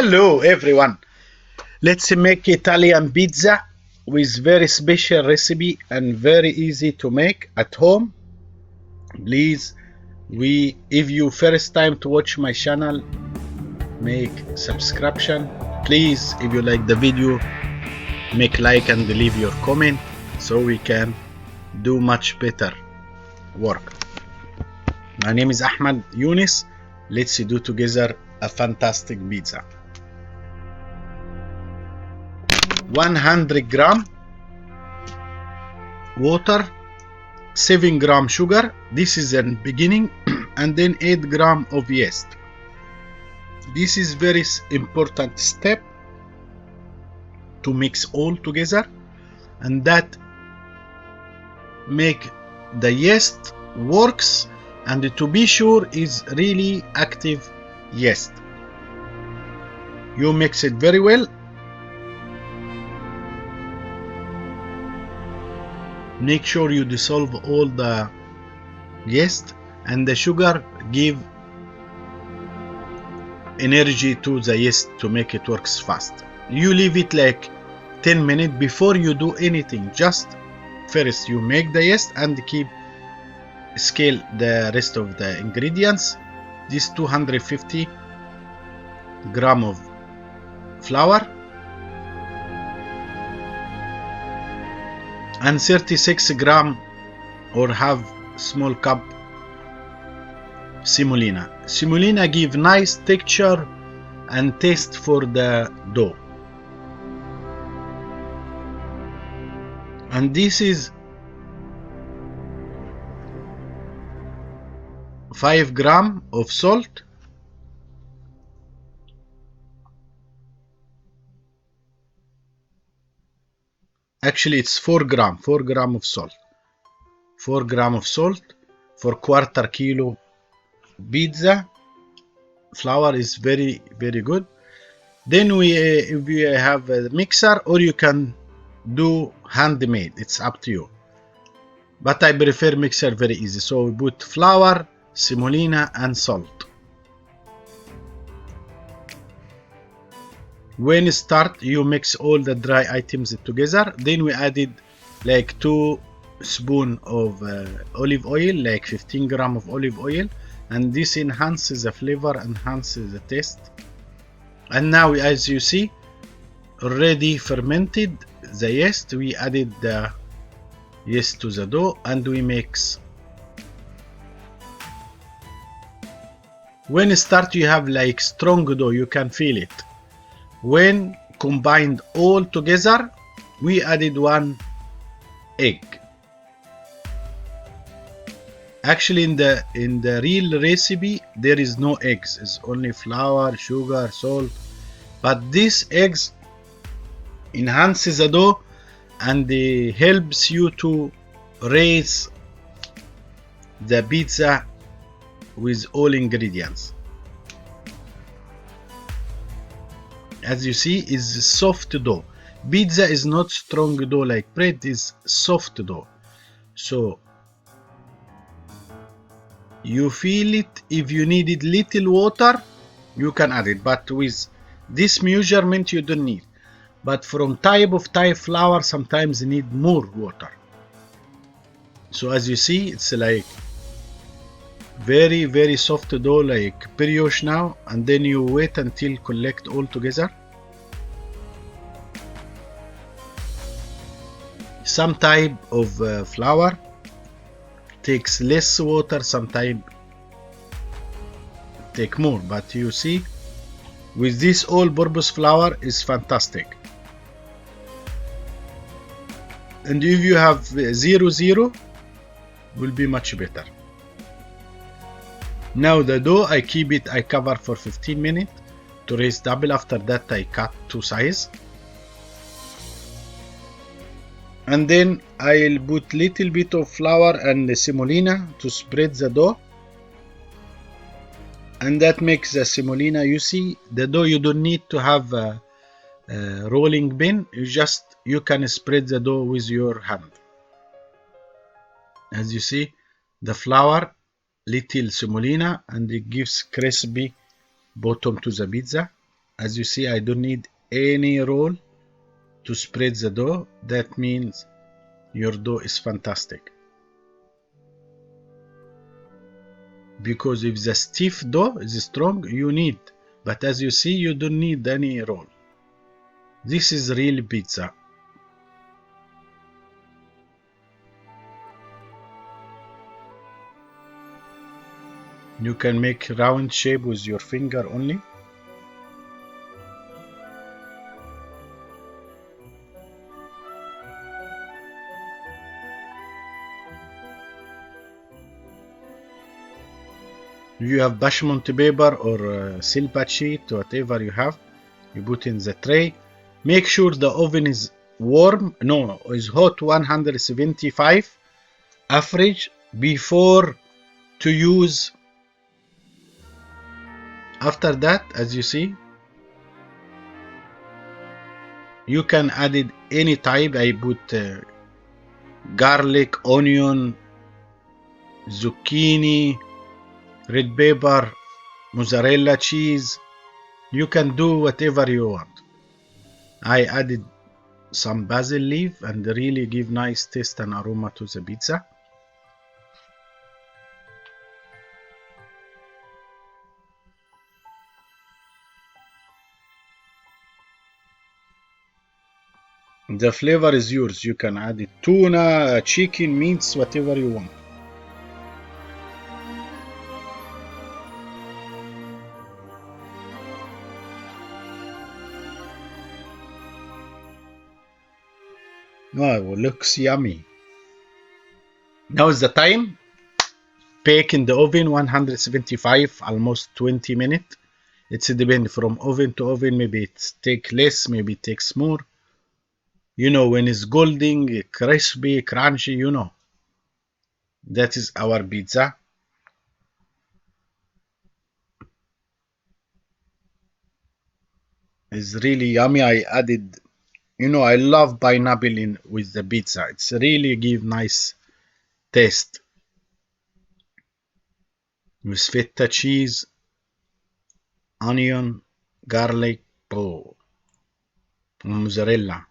Hello everyone. Let's make Italian pizza with very special recipe and very easy to make at home. Please, if you first time to watch my channel, make subscription. Please, if you like the video, make like and leave your comment so we can do much better work. My name is Ahmed Younis. Let's do together a fantastic pizza. 100 gram water, 7 gram sugar, this is the beginning, and then 8 gram of yeast. This is very important step to mix all together, and that make the yeast works, and to be sure is really active yeast. You mix it very well. Make sure you dissolve all the yeast, and the sugar give energy to the yeast to make it works fast. You leave it like 10 minutes before you do anything. Just first you make the yeast and scale the rest of the ingredients. This 250 gram of flour and 36 gram or half small cup semolina. Semolina give nice texture and taste for the dough. And this is 5 gram of salt, actually it's 4 gram of salt. 4 gram of salt for quarter kilo pizza. Flour is very good. Then if you have a mixer, or you can do handmade, it's up to you, but I prefer mixer, very easy. So we put flour, semolina and salt. When you start, you mix all the dry items together. Then we added like 2 spoons of olive oil, like 15 gram of olive oil, and this enhances the flavor, enhances the taste. And now, as you see, already fermented the yeast. We added the yeast to the dough and we mix. When you start, you have like strong dough, you can feel it. When combined all together, we added 1 egg. Actually, in the real recipe, there is no eggs. It's only flour, sugar, salt. But this eggs enhances the dough and helps you to raise the pizza with all ingredients. As you see, is soft dough. Pizza is not strong dough like bread, is soft dough. So you feel it. If you needed little water, you can add it, but with this measurement you don't need. But from type of flour, sometimes you need more water. So as you see, it's like very soft dough, like brioche now. And then you wait until collect all together. Some type of flour takes less water, sometimes take more, but you see, with this all-purpose flour is fantastic. And if you have 0 will be much better. Now the dough, I cover for 15 minutes to raise double. After that I cut 2 sides, and then I'll put little bit of flour and the semolina to spread the dough, and that makes the semolina. You see the dough, you don't need to have a rolling pin. You can spread the dough with your hand. As you see, the flour, little semolina, and it gives crispy bottom to the pizza. As you see, I don't need any roll to spread the dough. That means your dough is fantastic. Because if the stiff dough is strong, you need. But as you see, you don't need any roll. This is real pizza. You can make round shape with your finger only. You have parchment paper or silver sheet, whatever you have. You put in the tray. Make sure the oven is warm, no, is hot 175 average before to use. After that, as you see, you can add it any type. I put garlic, onion, zucchini, red pepper, mozzarella cheese. You can do whatever you want. I added some basil leaf and really give nice taste and aroma to the pizza. The flavor is yours. You can add it tuna, chicken, meats, whatever you want. Wow, looks yummy. Now is the time. Bake in the oven 175, almost 20 minutes. It's depend from oven to oven. Maybe it take less, maybe it takes more. You know, when it's golden, crispy, crunchy, you know. That is our pizza. It's really yummy. I added, you know, I love pineapple in with the pizza. It's really give nice taste. With feta cheese, onion, garlic, oh, mozzarella.